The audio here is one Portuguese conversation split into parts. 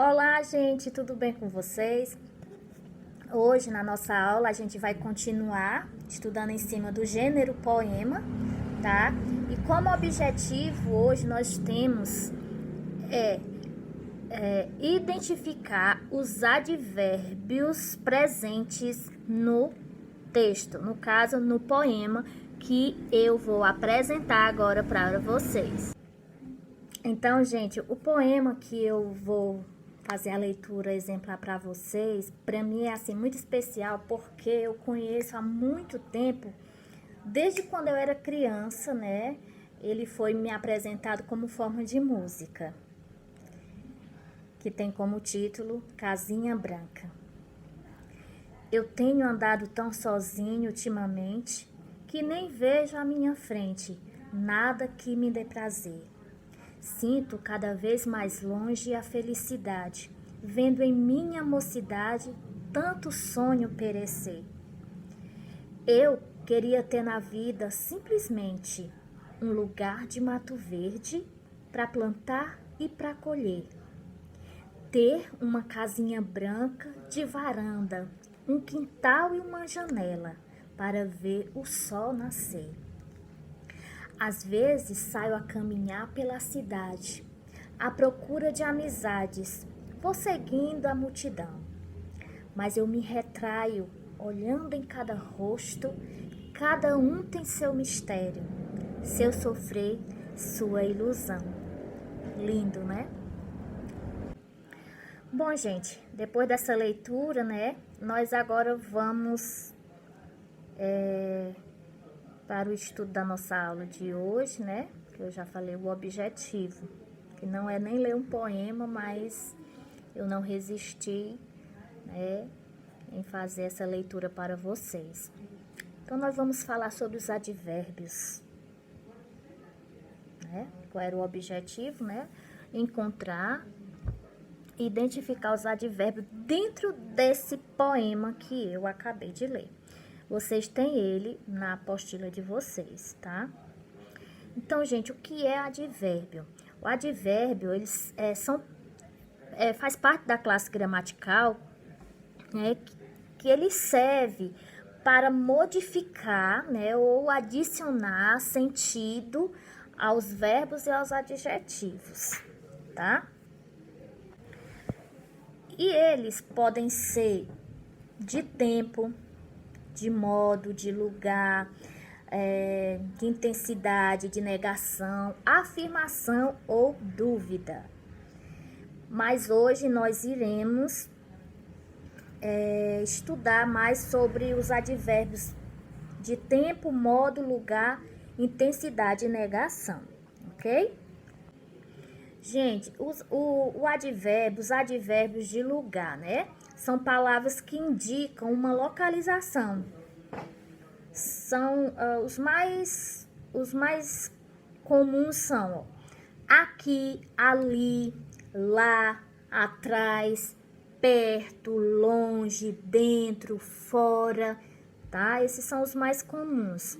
Olá, gente, tudo bem com vocês? Hoje, na nossa aula, a gente vai continuar estudando em cima do gênero poema, tá? E como objetivo, hoje nós temos identificar os advérbios presentes no texto, no caso, no poema que eu vou apresentar agora para vocês. Então, gente, o poema que eu vou fazer a leitura exemplar para vocês, para mim é assim muito especial porque eu conheço há muito tempo, desde quando eu era criança, né? Ele foi me apresentado como forma de música, que tem como título Casinha Branca. Eu tenho andado tão sozinho ultimamente que nem vejo à minha frente nada que me dê prazer. Sinto cada vez mais longe a felicidade, vendo em minha mocidade tanto sonho perecer. Eu queria ter na vida simplesmente um lugar de mato verde para plantar e para colher. Ter uma casinha branca de varanda, um quintal e uma janela para ver o sol nascer. Às vezes saio a caminhar pela cidade, à procura de amizades, vou seguindo a multidão. Mas eu me retraio, olhando em cada rosto, cada um tem seu mistério, seu sofrer, sua ilusão. Lindo, né? Bom, gente, depois dessa leitura, né, nós agora vamos para o estudo da nossa aula de hoje, né? Que eu já falei o objetivo, que não é nem ler um poema, mas eu não resisti, né, em fazer essa leitura para vocês. Então, nós vamos falar sobre os advérbios, né? Qual era o objetivo, né? Encontrar, identificar os advérbios dentro desse poema que eu acabei de ler. Vocês têm ele na apostila de vocês, tá? Então, gente, o que é advérbio? O advérbio, eles faz parte da classe gramatical, né, que ele serve para modificar, né, ou adicionar sentido aos verbos e aos adjetivos, tá? E eles podem ser de tempo, de modo, de lugar, de intensidade, de negação, afirmação ou dúvida. Mas hoje nós iremos estudar mais sobre os advérbios de tempo, modo, lugar, intensidade e negação, ok? Gente, os advérbios de lugar, né? São palavras que indicam uma localização. São os mais comuns são aqui, ali, lá, atrás, perto, longe, dentro, fora, tá? Esses são os mais comuns,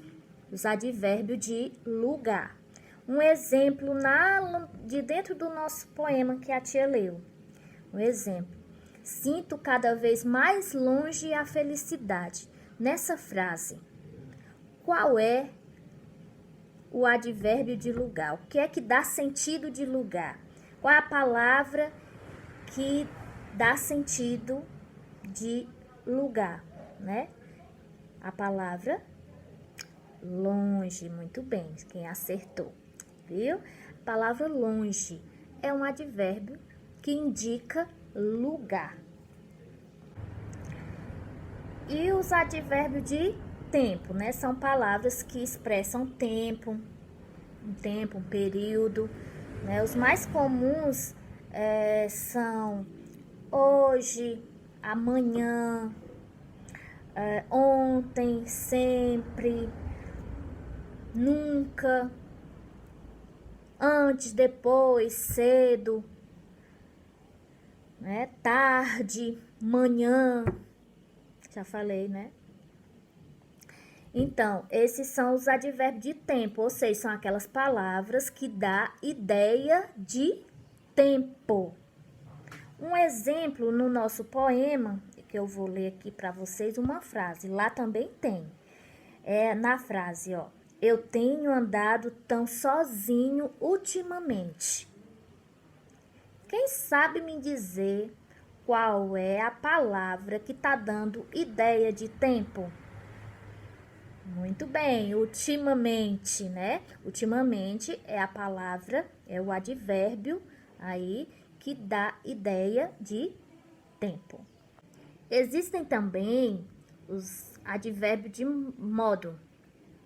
os advérbios de lugar. Um exemplo de dentro do nosso poema que a tia leu. Um exemplo. Sinto cada vez mais longe a felicidade. Nessa frase, qual é o advérbio de lugar? O que é que dá sentido de lugar? Qual é a palavra que dá sentido de lugar, né? A palavra longe, muito bem, quem acertou, viu? A palavra longe é um advérbio que indica lugar. E os advérbios de tempo, né? São palavras que expressam tempo, um período, né? Os mais comuns são hoje, amanhã, ontem, sempre, nunca, antes, depois, cedo, né? Tarde, manhã, já falei, né? Então, esses são os advérbios de tempo, ou seja, são aquelas palavras que dão ideia de tempo. Um exemplo no nosso poema, que eu vou ler aqui para vocês uma frase, lá também tem. Na frase, ó, eu tenho andado tão sozinho ultimamente. Quem sabe me dizer qual é a palavra que está dando ideia de tempo? Muito bem, ultimamente, né? Ultimamente é a palavra, é o advérbio aí que dá ideia de tempo. Existem também os advérbios de modo,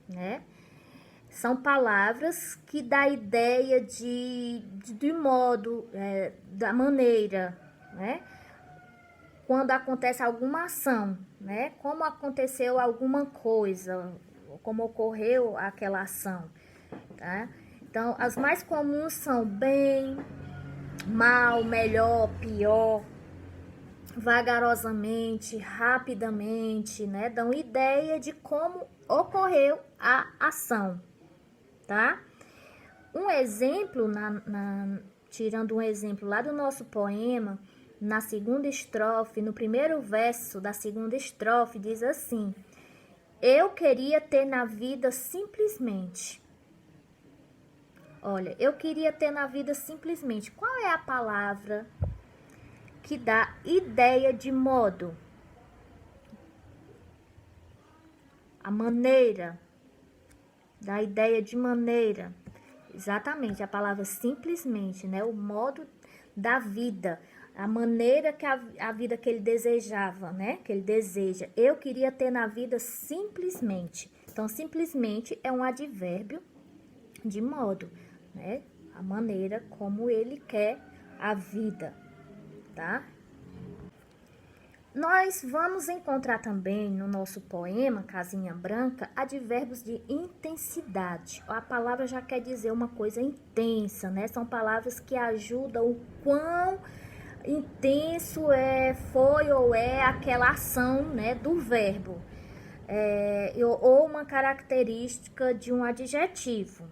né? São palavras que dá ideia de modo, da maneira, né? Quando acontece alguma ação, né? Como aconteceu alguma coisa, como ocorreu aquela ação, tá? Então, as mais comuns são bem, mal, melhor, pior, vagarosamente, rapidamente, né? Dão ideia de como ocorreu a ação, tá? Um exemplo, tirando um exemplo lá do nosso poema, na segunda estrofe, no primeiro verso da segunda estrofe, diz assim: eu queria ter na vida simplesmente. Olha, eu queria ter na vida simplesmente. Qual é a palavra que dá ideia de modo? A maneira. Dá ideia de maneira. Exatamente, a palavra simplesmente, né? O modo da vida. A maneira que a vida que ele desejava, né? Que ele deseja. Eu queria ter na vida simplesmente. Então, simplesmente é um advérbio de modo, né? A maneira como ele quer a vida, tá? Nós vamos encontrar também no nosso poema, Casinha Branca, advérbios de intensidade. A palavra já quer dizer uma coisa intensa, né? São palavras que ajudam o quão intenso foi ou é aquela ação, né, do verbo. Ou uma característica de um adjetivo.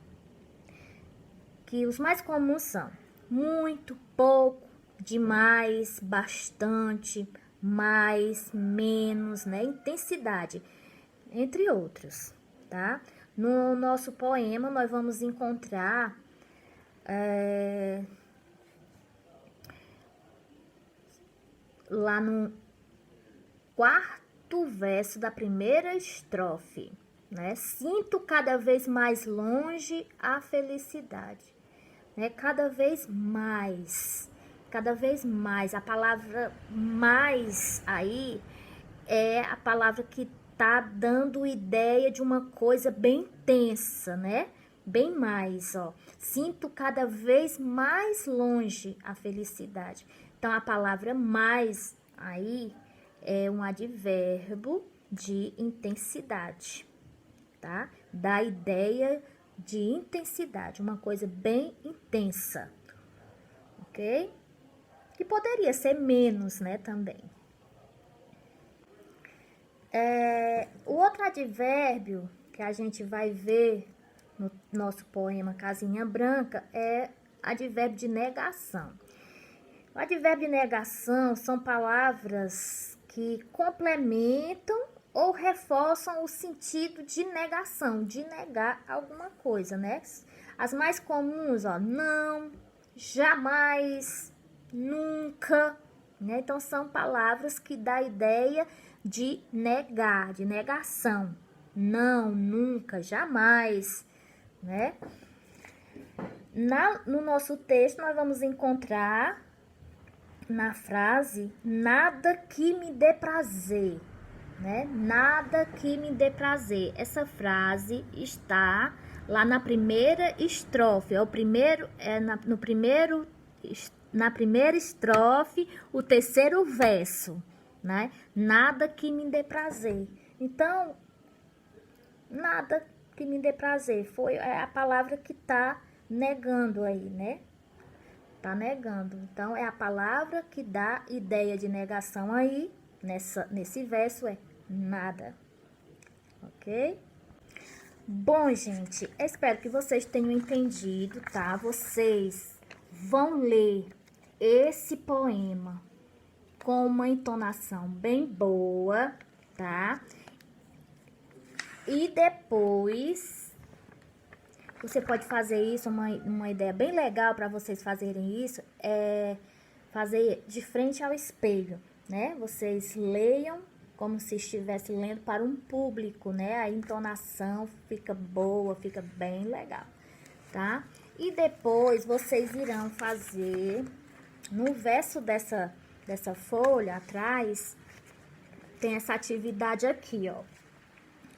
Que os mais comuns são muito, pouco, demais, bastante, mais, menos, né? Intensidade, entre outros, tá? No nosso poema, nós vamos encontrar lá no quarto verso da primeira estrofe, né? Sinto cada vez mais longe a felicidade, né? Cada vez mais. A palavra mais aí é a palavra que tá dando ideia de uma coisa bem tensa, né? Bem mais, ó. Sinto cada vez mais longe a felicidade. Então, a palavra mais aí é um advérbio de intensidade, tá? Dá ideia de intensidade, uma coisa bem intensa, ok? Que poderia ser menos, né, também. O outro advérbio que a gente vai ver no nosso poema Casinha Branca é advérbio de negação. O advérbio de negação são palavras que complementam ou reforçam o sentido de negação, de negar alguma coisa, né? As mais comuns, ó, não, jamais, nunca, né? Então, são palavras que dão a ideia de negar, de negação. Não, nunca, jamais, né? No nosso texto, nós vamos encontrar na frase, nada que me dê prazer, né? Nada que me dê prazer. Essa frase está lá na primeira estrofe, na primeira estrofe, o terceiro verso, né? Nada que me dê prazer. Então, nada que me dê prazer é a palavra que tá negando aí, né? Tá negando. Então, é a palavra que dá ideia de negação aí, nesse verso, é nada. Ok? Bom, gente, espero que vocês tenham entendido, tá? Vocês vão ler esse poema com uma entonação bem boa, tá? E depois, você pode fazer isso, uma ideia bem legal para vocês fazerem isso, é fazer de frente ao espelho, né? Vocês leiam como se estivesse lendo para um público, né? A entonação fica boa, fica bem legal, tá? E depois vocês irão fazer, no verso dessa folha atrás, tem essa atividade aqui, ó.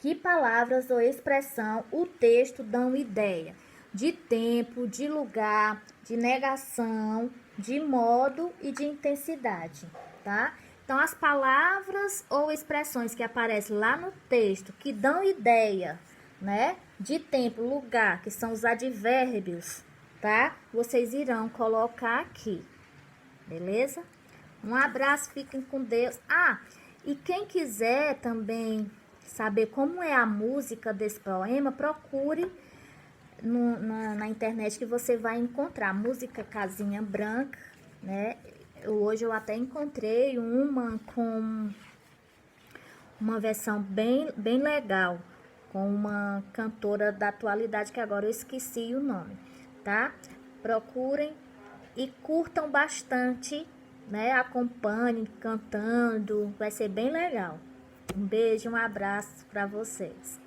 Que palavras ou expressão o texto dão ideia de tempo, de lugar, de negação, de modo e de intensidade, tá? Então, as palavras ou expressões que aparecem lá no texto, que dão ideia, né, de tempo, lugar, que são os advérbios, tá? Vocês irão colocar aqui, beleza? Um abraço, fiquem com Deus. Ah, e quem quiser também saber como é a música desse poema, procure na internet que você vai encontrar música Casinha Branca, né? Hoje eu até encontrei uma com uma versão bem legal, com uma cantora da atualidade que agora eu esqueci o nome, tá? Procurem e curtam bastante, né? Acompanhem cantando, vai ser bem legal. Um beijo, um abraço para vocês.